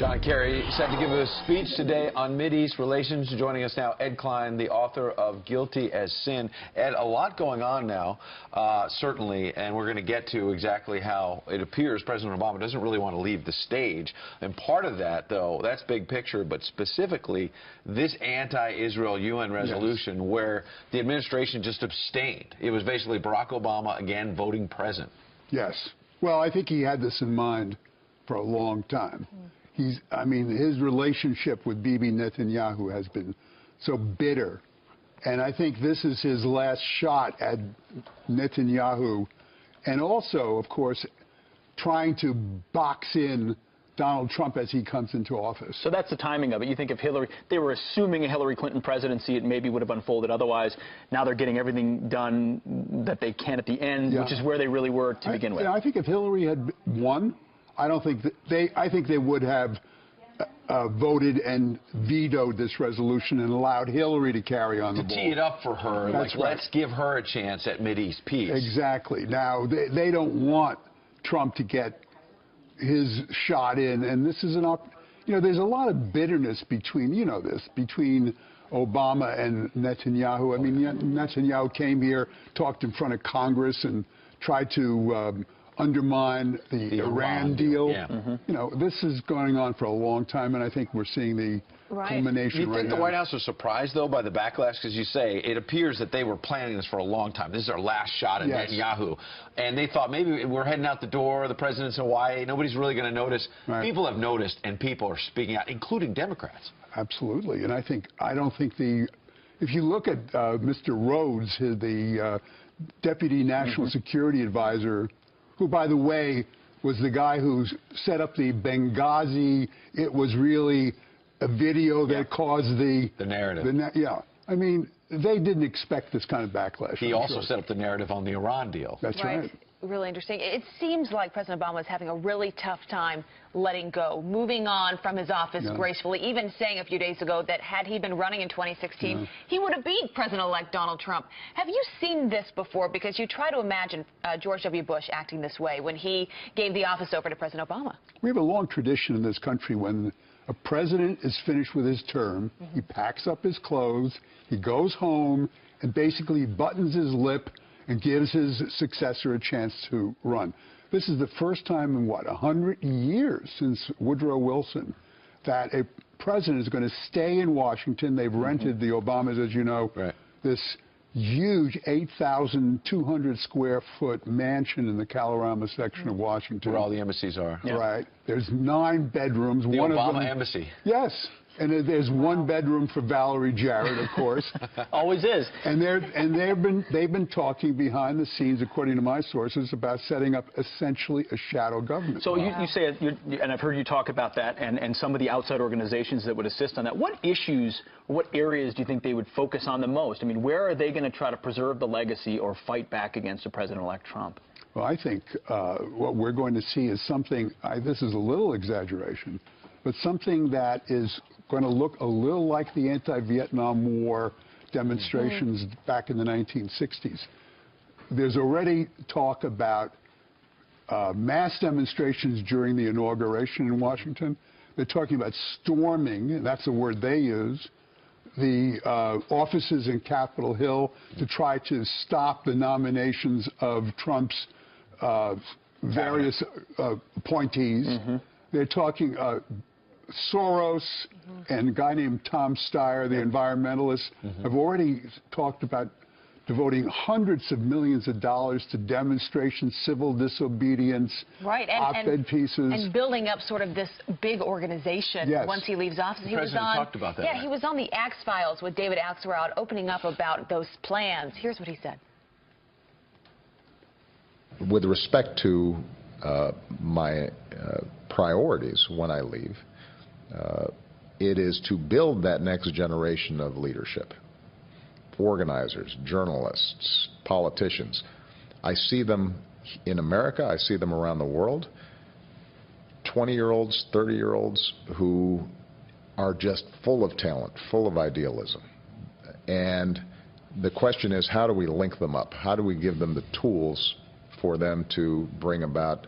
John Kerry set to give a speech today on Mideast relations. Joining us now, Ed Klein, the author of Guilty as Sin. Ed, a lot going on now, certainly, and we're going to get to exactly how it appears President Obama doesn't really want to leave the stage. And part of that, though, that's big picture, but specifically this anti-Israel UN resolution where the administration just abstained. It was basically Barack Obama, again, voting present. Yes. Well, I think he had this in mind for a long time. I mean, his relationship with Bibi Netanyahu has been so bitter. And I think this is his last shot at Netanyahu. And also, of course, trying to box in Donald Trump as he comes into office. So that's the timing of it. You think if Hillary, they were assuming a Hillary Clinton presidency, it maybe would have unfolded otherwise. Now they're getting everything done that they can at the end, which is where they really were to begin with. I think if Hillary had won, I think they would have voted and vetoed this resolution and allowed Hillary to carry on the ball. To tee it up for her, That's like, let's give her a chance at Mideast peace. Exactly. Now, they don't want Trump to get his shot in, and this is there's a lot of bitterness between, between Obama and Netanyahu. I mean, Netanyahu came here, talked in front of Congress, and tried to undermine the Iran deal. This is going on for a long time, and I think we're seeing the culmination right now. Do you think the White House was surprised, though, by the backlash? Because you say it appears that they were planning this for a long time. This is our last shot at Netanyahu. And they thought maybe we're heading out the door, the president's in Hawaii, nobody's really going to notice. People have noticed, and people are speaking out, including Democrats. Absolutely. And I don't think if you look at Mr. Rhodes, the Deputy National Security Advisor, who, by the way, was the guy who set up the Benghazi. It was really a video that caused the narrative. I mean, they didn't expect this kind of backlash. He also set up the narrative on the Iran deal. That's right. Really interesting. It seems like President Obama is having a really tough time letting go, moving on from his office gracefully, even saying a few days ago that had he been running in 2016, he would have beat President-elect Donald Trump. Have you seen this before? Because you try to imagine George W. Bush acting this way when he gave the office over to President Obama. We have a long tradition in this country when a president is finished with his term, he packs up his clothes, he goes home, and basically buttons his lip and gives his successor a chance to run. This is the first time in, 100 years since Woodrow Wilson that a president is going to stay in Washington. They've rented the Obamas, as you know, this huge 8,200 square foot mansion in the Kalorama section of Washington. Where all the embassies are. Right. There's 9 bedrooms. The Obama embassy. Yes. And there's 1 bedroom for Valerie Jarrett, of course. Always is. And they've been talking behind the scenes, according to my sources, about setting up essentially a shadow government. So you say, and I've heard you talk about that, and some of the outside organizations that would assist on that. What issues, or what areas do you think they would focus on the most? I mean, where are they going to try to preserve the legacy or fight back against the President-elect Trump? Well, I think what we're going to see is something, this is a little exaggeration, but something that is going to look a little like the anti-Vietnam War demonstrations back in the 1960s. There's already talk about mass demonstrations during the inauguration in Washington. They're talking about storming, that's the word they use, the offices in Capitol Hill to try to stop the nominations of Trump's various appointees. They're talking Soros and a guy named Tom Steyer, the environmentalist, have already talked about devoting hundreds of millions of dollars to demonstrations, civil disobedience, op-ed pieces. And building up sort of this big organization once he leaves office. The president talked about that. Yeah, he was on the Axe Files with David Axelrod opening up about those plans. Here's what he said. With respect to my priorities when I leave, it is to build that next generation of leadership. Organizers, journalists, politicians. I see them in America, I see them around the world. 20-year-olds, 30-year-olds who are just full of talent, full of idealism. And the question is, how do we link them up? How do we give them the tools for them to bring about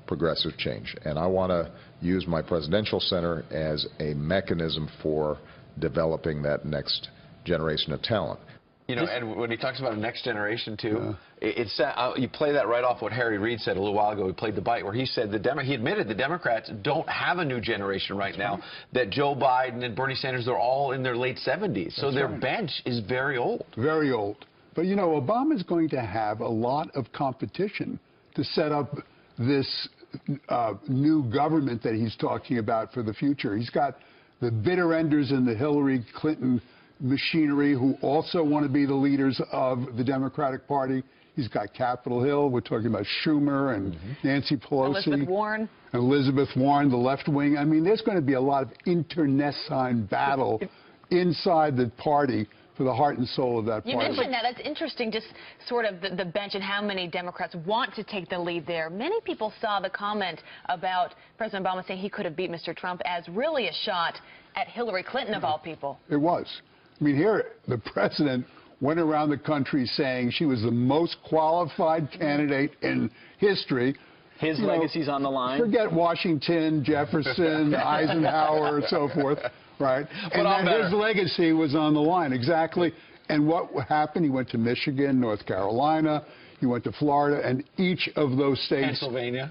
progressive change. And I want to use my presidential center as a mechanism for developing that next generation of talent. You know, and when he talks about a next generation, too, it's you play that right off what Harry Reid said a little while ago. He played the bite where he said he admitted the Democrats don't have a new generation right now, that Joe Biden and Bernie Sanders, they're all in their late 70s. So their bench is very old. Very old. But, you know, Obama's going to have a lot of competition to set up this new government that he's talking about for the future. He's got the bitter enders in the Hillary Clinton machinery who also want to be the leaders of the Democratic Party. He's got Capitol Hill. We're talking about Schumer and Nancy Pelosi. Elizabeth Warren, the left wing. I mean, there's going to be a lot of internecine battle inside the party for the heart and soul of that party. You mentioned that. That's interesting, just sort of the bench and how many Democrats want to take the lead there. Many people saw the comment about President Obama saying he could have beat Mr. Trump as really a shot at Hillary Clinton, of all people. It was. I mean, here, the president went around the country saying she was the most qualified candidate in history. His legacy's on the line. Forget Washington, Jefferson, Eisenhower, and so forth, right? And then his legacy was on the line, exactly. And what happened? He went to Michigan, North Carolina, he went to Florida, and each of those states,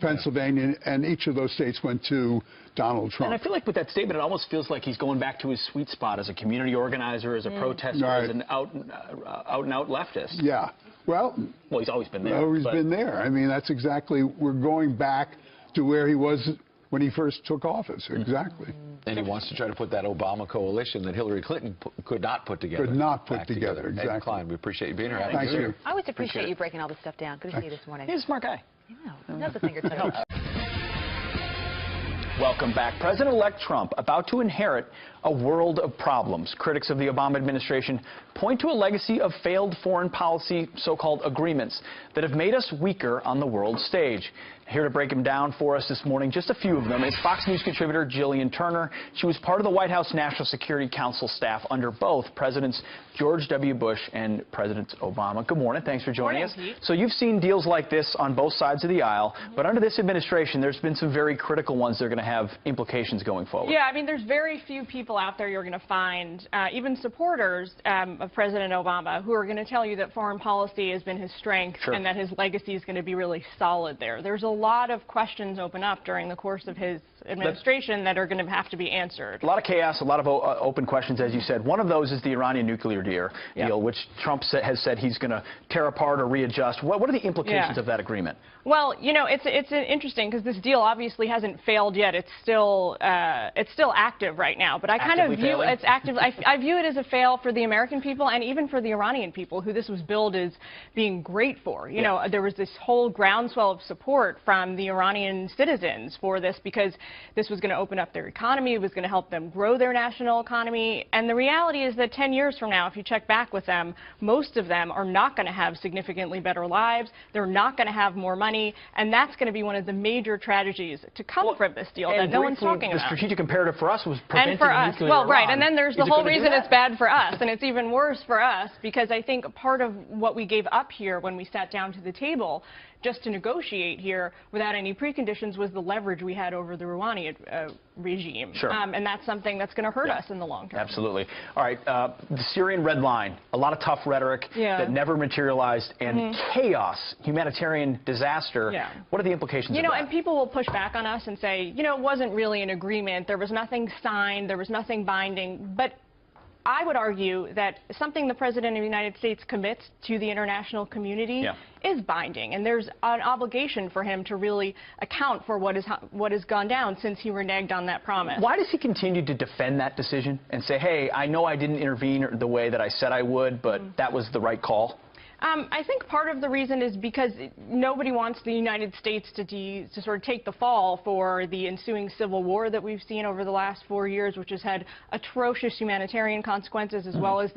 Pennsylvania, and each of those states went to Donald Trump. And I feel like with that statement, it almost feels like he's going back to his sweet spot as a community organizer, as a protester, as an out-and-out leftist. Yeah. Well, he's always been there. He's been there. I mean, that's exactly, we're going back to where he was when he first took office. Exactly. And he wants to try to put that Obama coalition that Hillary Clinton could not put together. Could not put together, exactly. Ed Klein, we appreciate you being here. Thank you. I always appreciate you breaking all this stuff down. Good to see you this morning. He's a smart guy. Yeah, that's a thing or two. Welcome back. President-elect Trump about to inherit a world of problems. Critics of the Obama administration point to a legacy of failed foreign policy so-called agreements that have made us weaker on the world stage. Here to break them down for us this morning, just a few of them, is Fox News contributor Jillian Turner. She was part of the White House National Security Council staff under both Presidents George W. Bush and President Obama. Good morning. Thanks for joining us. So you've seen deals like this on both sides of the aisle, but under this administration, there's been some very critical ones that are going to have implications going forward. Yeah, I mean, there's very few people out there you're going to find, even supporters of President Obama, who are going to tell you that foreign policy has been his strength and that his legacy is going to be really solid there. There's a lot of questions open up during the course of his administration that are going to have to be answered. A lot of chaos, a lot of open questions, as you said. One of those is the Iranian nuclear deal, which Trump has said he's going to tear apart or readjust. What are the implications of that agreement? Well, you know, it's interesting because this deal obviously hasn't failed yet. It's still active right now. But I kind of view it's active. I view it as a fail for the American people and even for the Iranian people, who this was billed as being great for. You know, there was this whole groundswell of support from the Iranian citizens for this because this was going to open up their economy. It was going to help them grow their national economy. And the reality is that 10 years from now, if you check back with them, most of them are not going to have significantly better lives. They're not going to have more money. And that's going to be one of the major tragedies to come from this deal that no one's talking about. The strategic imperative for us was preventing nuclear Iran. Right. And then there's the whole reason it's bad for us. And it's even worse for us because I think part of what we gave up here when we sat down to the table just to negotiate here without any preconditions was the leverage we had over the Rouhani regime. And that's something that's going to hurt us in the long term. Absolutely. All right, the Syrian red line, a lot of tough rhetoric that never materialized, and chaos, humanitarian disaster. What are the implications of that? And people will push back on us and say, it wasn't really an agreement. There was nothing signed. There was nothing binding. But I would argue that something the President of the United States commits to the international community is binding, and there's an obligation for him to really account for what has gone down since he reneged on that promise. Why does he continue to defend that decision and say, hey, I know I didn't intervene the way that I said I would, but that was the right call? I think part of the reason is because nobody wants the United States to sort of take the fall for the ensuing civil war that we've seen over the last 4 years, which has had atrocious humanitarian consequences, as well as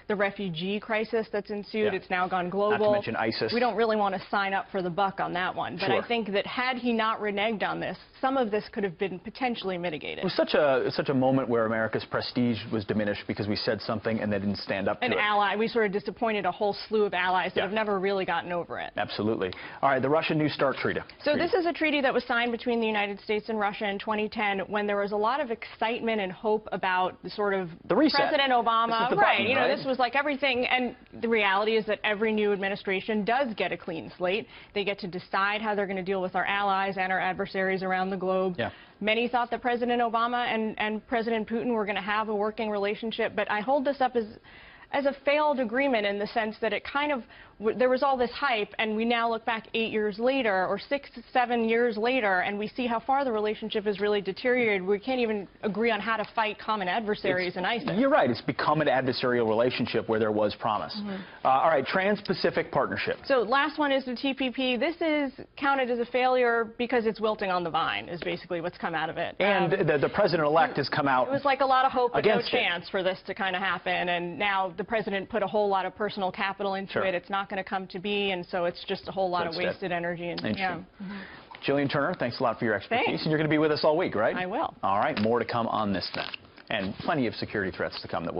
the refugee crisis that's ensued. It's now gone global. Not to mention ISIS. We don't really want to sign up for the buck on that one. But I think that had he not reneged on this, some of this could have been potentially mitigated. It was such a moment where America's prestige was diminished because we said something and they didn't stand up to it. An ally. We sort of disappointed a whole slew of allies allies that have never really gotten over it. Absolutely. All right, the Russian New START treaty. So this is a treaty that was signed between the United States and Russia in 2010 when there was a lot of excitement and hope about the sort of the reset. President Obama. This is the right, button, you know, right? this was like everything, and the reality is that every new administration does get a clean slate. They get to decide how they're going to deal with our allies and our adversaries around the globe. Yeah. Many thought that President Obama and President Putin were going to have a working relationship, but I hold this up as a failed agreement in the sense that it kind of, there was all this hype, and we now look back 8 years later, or 6 to 7 years later, and we see how far the relationship has really deteriorated. We can't even agree on how to fight common adversaries in ISIS. You're right. It's become an adversarial relationship where there was promise. All right, Trans-Pacific Partnership. So last one is the TPP. This is counted as a failure because it's wilting on the vine, is basically what's come out of it. And the president-elect has come out. It was like a lot of hope but no chance it. for this to kind of happen, and now the president put a whole lot of personal capital into it. It's not going to come to be, and so it's just a whole lot of wasted energy. And Jillian Turner, thanks a lot for your expertise. Thanks. And you're going to be with us all week, right? I will. All right, more to come on this then. And plenty of security threats to come that will